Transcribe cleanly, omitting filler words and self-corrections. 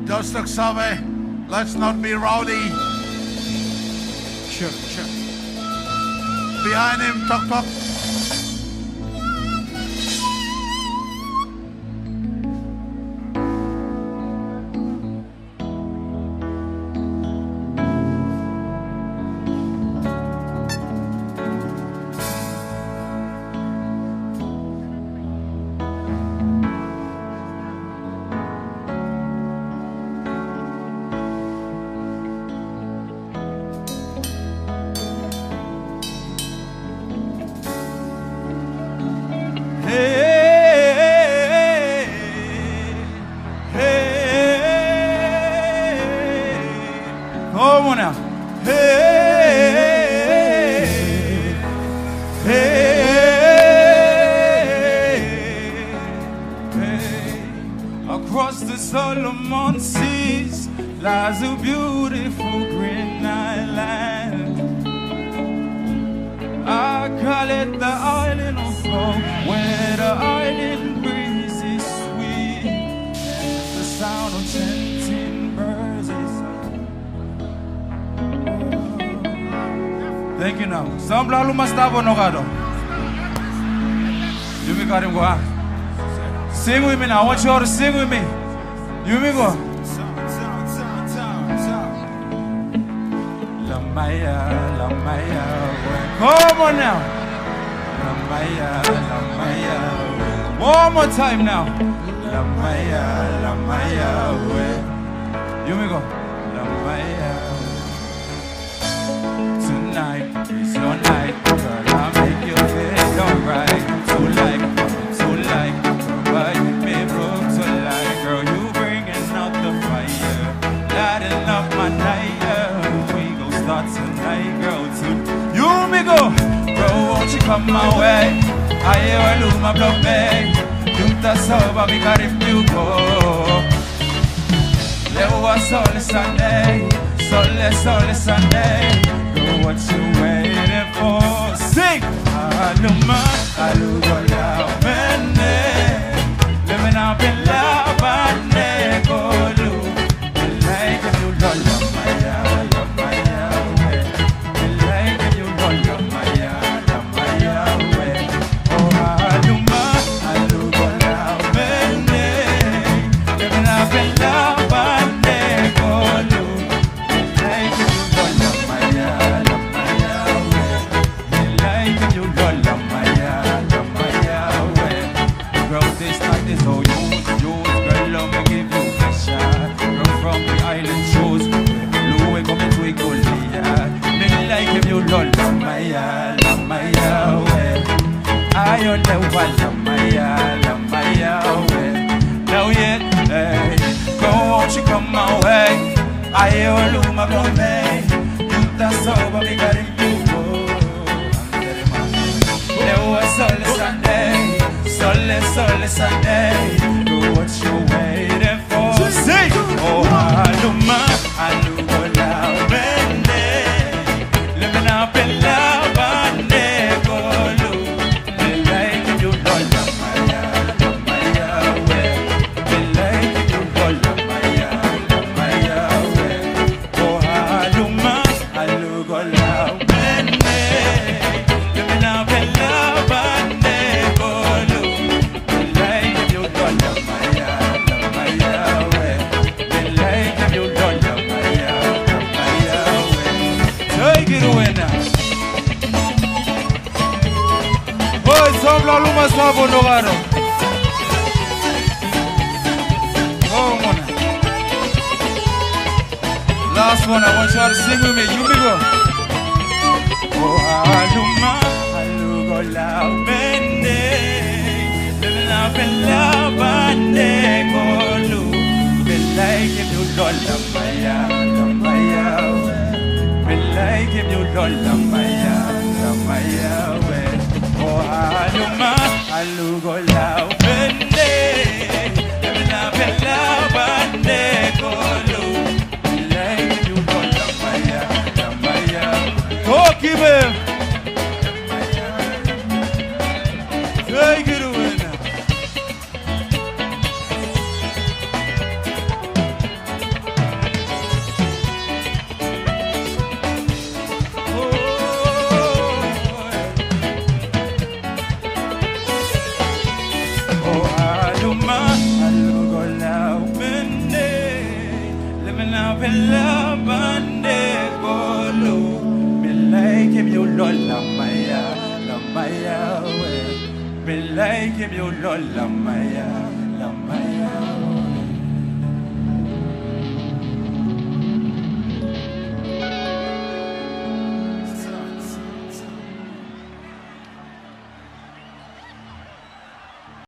Just look sorry. Let's not be rowdy. Sure. Behind him, talk. Across the Solomon seas lies a beautiful green island. I call it the island of hope, where the island breeze is sweet. The sound of chanting birds is thank you now. Some Haluma stavo nogado. You me got him go on. Sing with me now. I want you all to sing with me. You me go. La Maya. Come on now. La Maya. One more time now. La Maya. You me go. La Maya. Tonight is your night, girl. I'll make you feel alright. So like. But me broke to life, girl, you bringing out the fire, lighting up my night, we gon' start tonight, girl, too. You me go, bro, won't you come my way? I hear Haluma block me, you ta soba mi carifiuco. Lewa sole Sunday, girl, what you waiting for? Sing, Haluma, living up in love and negolu. Like if you don't love my way. Like if you don't love my way. Oh, Haluma, living up in love and negolu. Like if you don't love my way. Like if you don't love my way. Girl, this night is all yours, girl, let me give you a shot. Girl, from the island shores, blue way coming to a Goliath. Me like if you don't love my way. I on the one, love my way. Now yet, hey, go won't you come my way? I hear Haluma blow me, you ta soba mi carifiuco. There was Sole Sunday, do what you waiting for. Sing! Oh, Haluma, living up in love and negolu. Like if you don't love my way. Like if you don't love my way. Oh, Haluma, living up in love and negolu. Haluma stavo nogaro. Oh, man. Last one, I want y'all to sing with me. You me go. Oh, Haluma, living up in love and negolu. Like if you don't love my like if you don't love my way. Oh, Haluma, living up in love and negolu. Like if you don't love my oh, keep him. Take it away now. him, you lola maya.